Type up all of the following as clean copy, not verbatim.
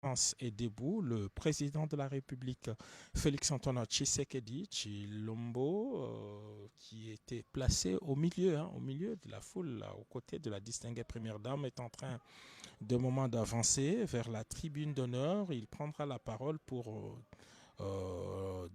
France est debout. Le président de la République, Félix-Antoine Tshisekedi Tshilombo, qui était placé au milieu de la foule, là, aux côtés de la distinguée première dame, est en train de moment d'avancer vers la tribune d'honneur. Il prendra la parole pour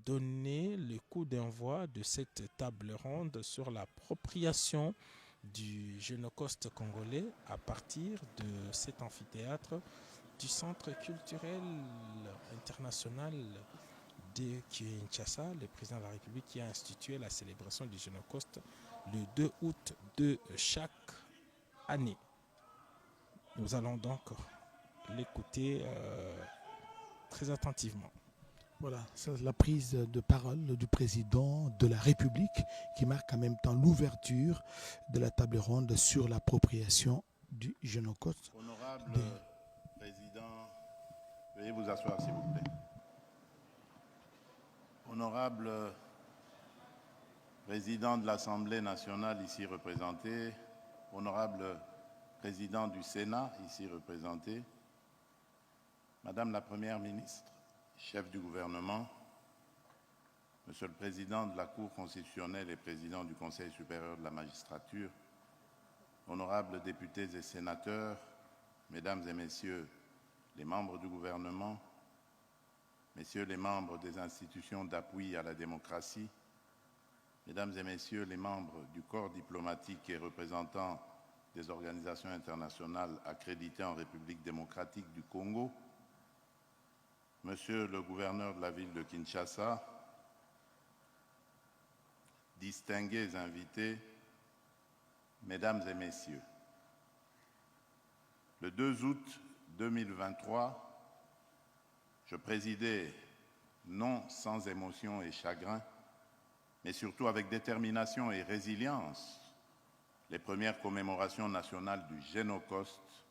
donner le coup d'envoi de cette table ronde sur l'appropriation du Génocoste congolais à partir de cet amphithéâtre du Centre culturel international de Kinshasa, le président de la République qui a institué la célébration du Génocoste le 2 août de chaque année. Nous allons donc l'écouter très attentivement. Voilà, c'est la prise de parole du président de la République qui marque en même temps l'ouverture de la table ronde sur l'appropriation du Génocoste. Honorable président, veuillez vous asseoir s'il vous plaît. Honorable président de l'Assemblée nationale ici représenté, honorable président du Sénat ici représenté, Madame la Première ministre, chef du gouvernement, Monsieur le Président de la Cour constitutionnelle et Président du Conseil supérieur de la magistrature, honorables députés et sénateurs, Mesdames et Messieurs les membres du gouvernement, Messieurs les membres des institutions d'appui à la démocratie, Mesdames et Messieurs les membres du corps diplomatique et représentants des organisations internationales accréditées en République démocratique du Congo, Monsieur le gouverneur de la ville de Kinshasa, distingués invités, Mesdames et Messieurs, le 2 août 2023, je présidais, non sans émotion et chagrin, mais surtout avec détermination et résilience, les premières commémorations nationales du Génocoste,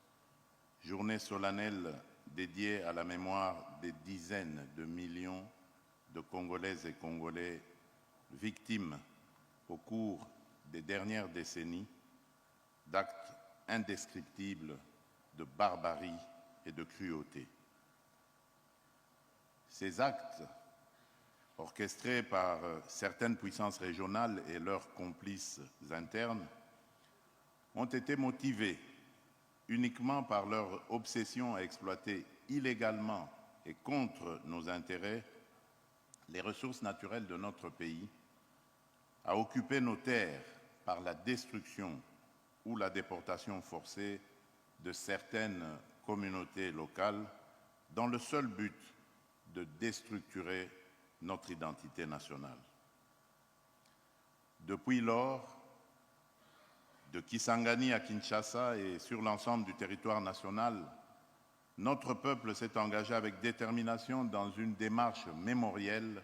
journée solennelle dédiée à la mémoire des dizaines de millions de Congolaises et Congolais victimes au cours des dernières décennies d'actes indescriptibles de barbarie et de cruauté. Ces actes, orchestrés par certaines puissances régionales et leurs complices internes, ont été motivés uniquement par leur obsession à exploiter illégalement et contre nos intérêts les ressources naturelles de notre pays, à occuper nos terres par la destruction ou la déportation forcée de certaines communautés locales dans le seul but de déstructurer notre identité nationale. Depuis lors, de Kisangani à Kinshasa et sur l'ensemble du territoire national, notre peuple s'est engagé avec détermination dans une démarche mémorielle,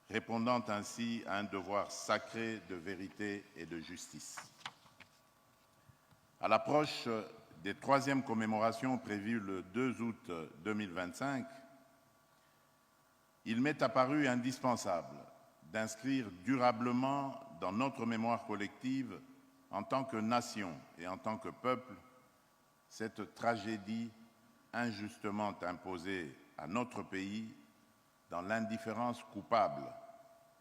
répondant ainsi à un devoir sacré de vérité et de justice. À l'approche des troisièmes commémorations prévues le 2 août 2025, il m'est apparu indispensable d'inscrire durablement dans notre mémoire collective, en tant que nation et en tant que peuple, cette tragédie injustement imposée à notre pays dans l'indifférence coupable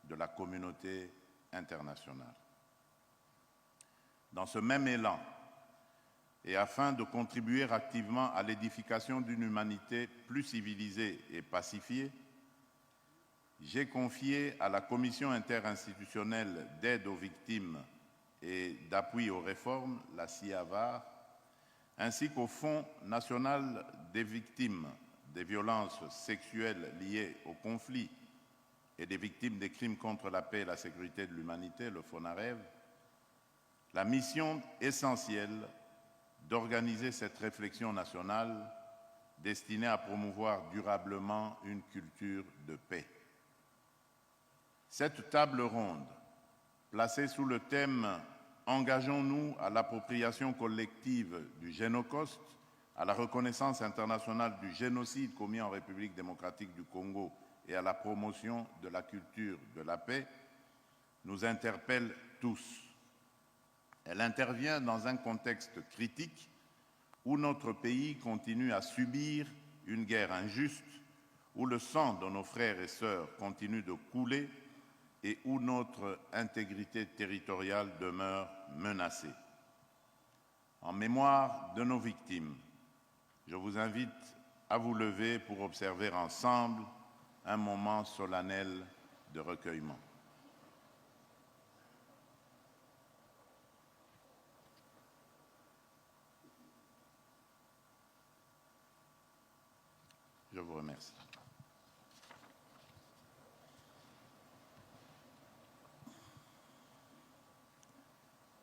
de la communauté internationale. Dans ce même élan, et afin de contribuer activement à l'édification d'une humanité plus civilisée et pacifiée, j'ai confié à la Commission interinstitutionnelle d'aide aux victimes et d'appui aux réformes, la CIAVAR, ainsi qu'au Fonds national des victimes des violences sexuelles liées au conflit et des victimes des crimes contre la paix et la sécurité de l'humanité, le FONAREV, la mission essentielle d'organiser cette réflexion nationale destinée à promouvoir durablement une culture de paix. Cette table ronde, placée sous le thème « Engageons-nous à l'appropriation collective du Génocoste, à la reconnaissance internationale du génocide commis en République démocratique du Congo et à la promotion de la culture de la paix », nous interpelle tous. Elle intervient dans un contexte critique où notre pays continue à subir une guerre injuste, où le sang de nos frères et sœurs continue de couler et où notre intégrité territoriale demeure menacée. En mémoire de nos victimes, je vous invite à vous lever pour observer ensemble un moment solennel de recueillement. Je vous remercie.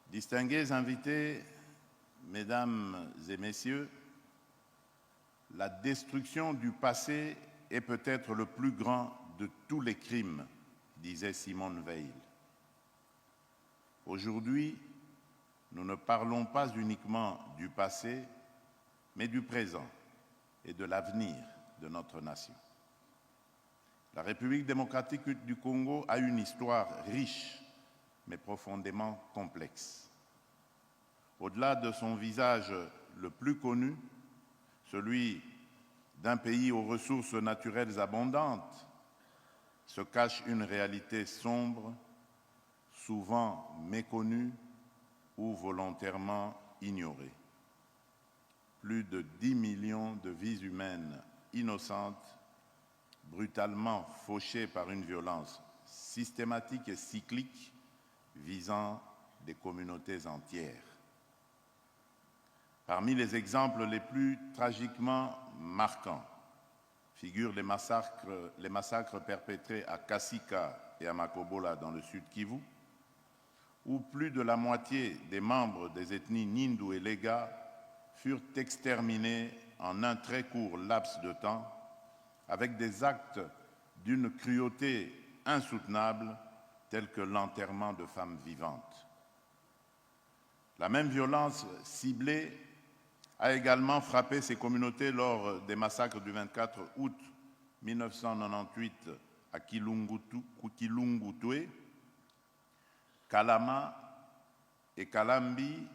Distingués invités, Mesdames et Messieurs, la destruction du passé est peut-être le plus grand de tous les crimes, disait Simone Veil. Aujourd'hui, nous ne parlons pas uniquement du passé, mais du présent et de l'avenir de notre nation. La République démocratique du Congo a une histoire riche, mais profondément complexe. Au-delà de son visage le plus connu, celui d'un pays aux ressources naturelles abondantes, se cache une réalité sombre, souvent méconnue ou volontairement ignorée. Plus de 10 millions de vies humaines innocentes, brutalement fauchées par une violence systématique et cyclique visant des communautés entières. Parmi les exemples les plus tragiquement marquants figurent les massacres perpétrés à Kasika et à Makobola dans le sud Kivu, où plus de la moitié des membres des ethnies Nindu et Lega furent exterminés en un très court laps de temps, avec des actes d'une cruauté insoutenable, tels que l'enterrement de femmes vivantes. La même violence ciblée a également frappé ces communautés lors des massacres du 24 août 1998 à Kilungutwe, Kalama et Kalambi,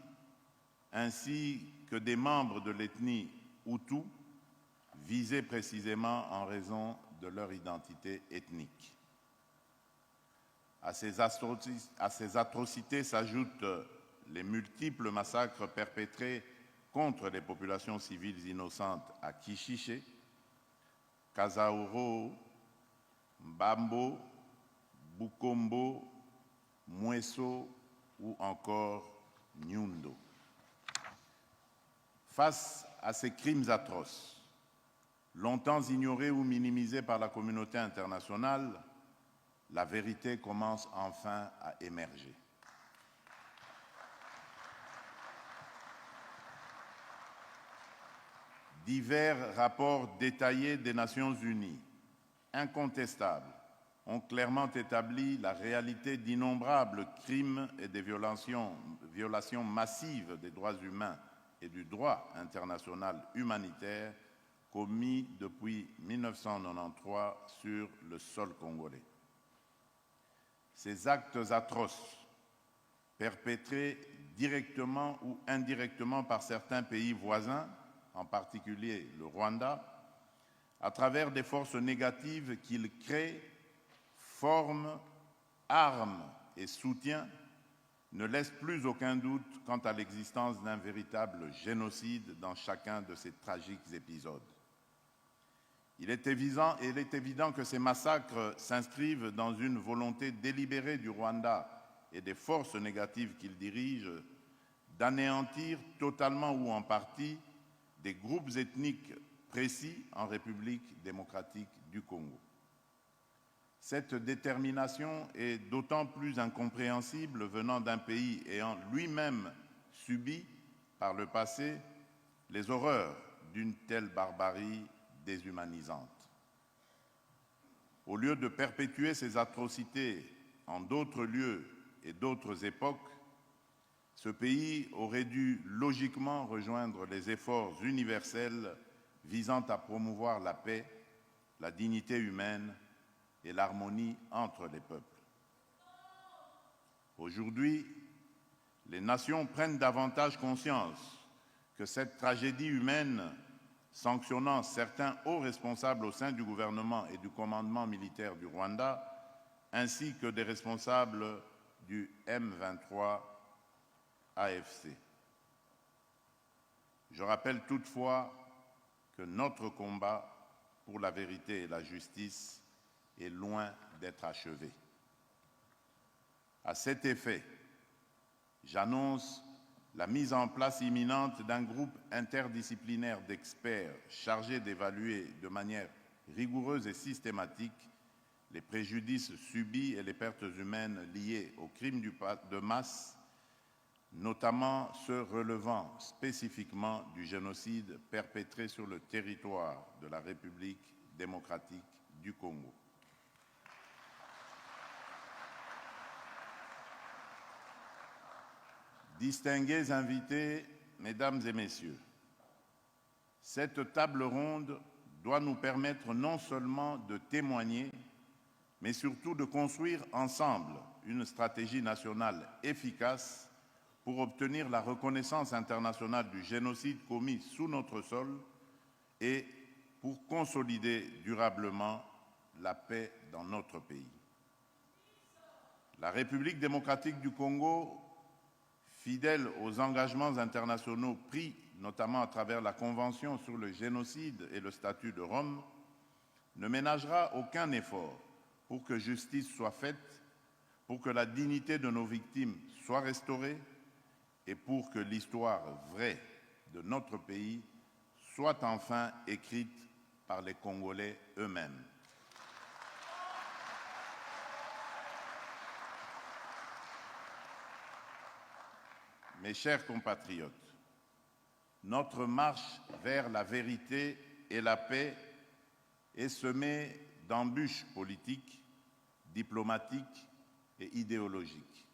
ainsi que des membres de l'ethnie Hutu, visés précisément en raison de leur identité ethnique. À ces atrocités s'ajoutent les multiples massacres perpétrés contre les populations civiles innocentes à Kishiché, Kazauro, Mbambo, Bukombo, Mweso ou encore Nyundo. Face à ces crimes atroces, longtemps ignorés ou minimisés par la communauté internationale, la vérité commence enfin à émerger. Divers rapports détaillés des Nations Unies, incontestables, ont clairement établi la réalité d'innombrables crimes et des violations massives des droits humains et du droit international humanitaire commis depuis 1993 sur le sol congolais. Ces actes atroces, perpétrés directement ou indirectement par certains pays voisins, en particulier le Rwanda, à travers des forces négatives qu'ils créent, forment, arment et soutiennent, ne laissent plus aucun doute quant à l'existence d'un véritable génocide dans chacun de ces tragiques épisodes. Il est évident que ces massacres s'inscrivent dans une volonté délibérée du Rwanda et des forces négatives qu'il dirige d'anéantir totalement ou en partie des groupes ethniques précis en République démocratique du Congo. Cette détermination est d'autant plus incompréhensible venant d'un pays ayant lui-même subi par le passé les horreurs d'une telle barbarie déshumanisante. Au lieu de perpétuer ces atrocités en d'autres lieux et d'autres époques, ce pays aurait dû logiquement rejoindre les efforts universels visant à promouvoir la paix, la dignité humaine et l'harmonie entre les peuples. Aujourd'hui, les nations prennent davantage conscience que cette tragédie humaine sanctionnant certains hauts responsables au sein du gouvernement et du commandement militaire du Rwanda, ainsi que des responsables du M23 AFC. Je rappelle toutefois que notre combat pour la vérité et la justice est loin d'être achevé. À cet effet, j'annonce la mise en place imminente d'un groupe interdisciplinaire d'experts chargé d'évaluer de manière rigoureuse et systématique les préjudices subis et les pertes humaines liées aux crimes de masse, notamment ceux relevant spécifiquement du génocide perpétré sur le territoire de la République démocratique du Congo. Distingués invités, mesdames et messieurs, cette table ronde doit nous permettre non seulement de témoigner, mais surtout de construire ensemble une stratégie nationale efficace pour obtenir la reconnaissance internationale du génocide commis sous notre sol et pour consolider durablement la paix dans notre pays. La République démocratique du Congo, fidèle aux engagements internationaux pris notamment à travers la Convention sur le génocide et le statut de Rome, ne ménagera aucun effort pour que justice soit faite, pour que la dignité de nos victimes soit restaurée et pour que l'histoire vraie de notre pays soit enfin écrite par les Congolais eux-mêmes. Mes chers compatriotes, notre marche vers la vérité et la paix est semée d'embûches politiques, diplomatiques et idéologiques.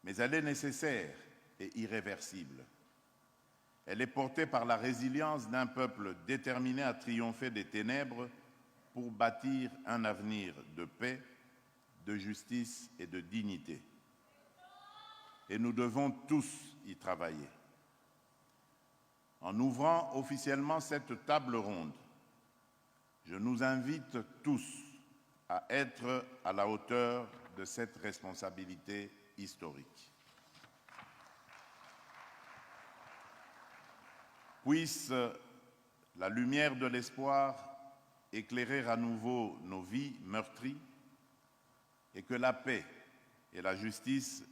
Mais elle est nécessaire et irréversible. Elle est portée par la résilience d'un peuple déterminé à triompher des ténèbres pour bâtir un avenir de paix, de justice et de dignité. Et nous devons tous y travailler. En ouvrant officiellement cette table ronde, je nous invite tous à être à la hauteur de cette responsabilité historique. Puisse la lumière de l'espoir éclairer à nouveau nos vies meurtries et que la paix et la justice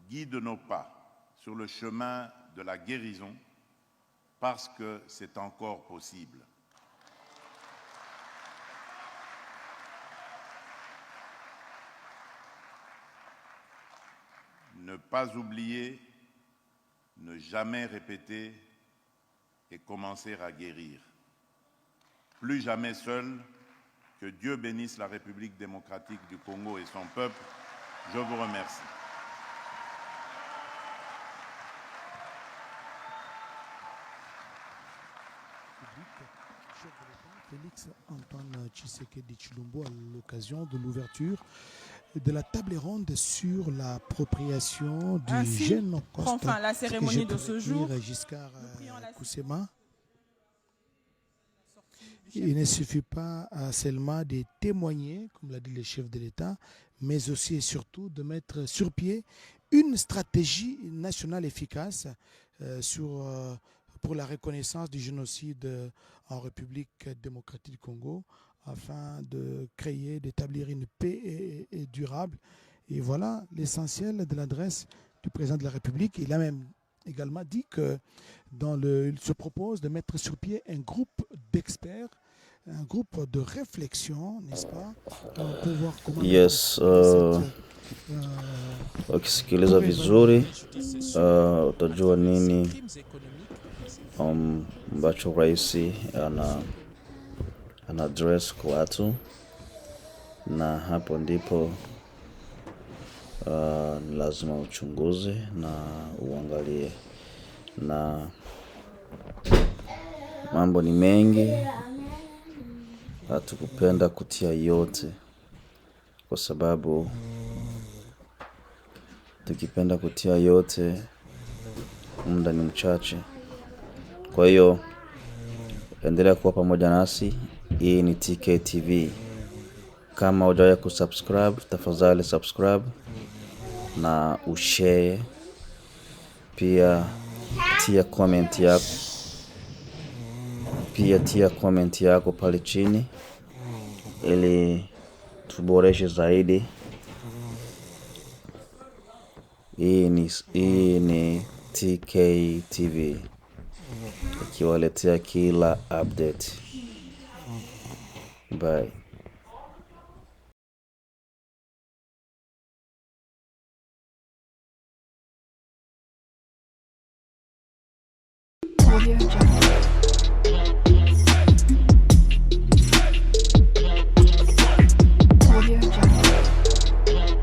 guident nos pas sur le chemin de la guérison parce que c'est encore possible. Ne pas oublier, ne jamais répéter et commencer à guérir. Plus jamais seul, que Dieu bénisse la République démocratique du Congo et son peuple. Je vous remercie. Félix Antoine Tshisekedi Tshilombo à l'occasion de l'ouverture de la table ronde sur l'appropriation du Génocoste. Enfin, la cérémonie de ce jour. Giscard Koussema. Il ne suffit pas seulement de témoigner, comme l'a dit le chef de l'État, mais aussi et surtout de mettre sur pied une stratégie nationale efficace pour la reconnaissance du génocide en République démocratique du Congo, afin de créer, d'établir une paix et durable. Et voilà l'essentiel de l'adresse du président de la République. Il a même également dit que il se propose de mettre sur pied un groupe d'experts, un groupe de réflexion, n'est-ce pas, pour voir comment... Yes, wakisikiliza vizuri utajua nini ambacho rais ana address kwa watu, na hapo ndipo ni lazima uchunguze na uangalie, na mambo ni mengi, hatukupenda kutia yote kwa sababu tukipenda kutia yote muda ni mchache. Kwa hiyo endelea kuwa pamoja nasi. Hii ni TK TV. Kama hujawahi kusubscribe, tafadhali subscribe na ushare. Pia tia comment yako pale chini ili tuboreshe zaidi. Hii ni TK TV ikiwaletea kila update. Bye. Audio Jungle.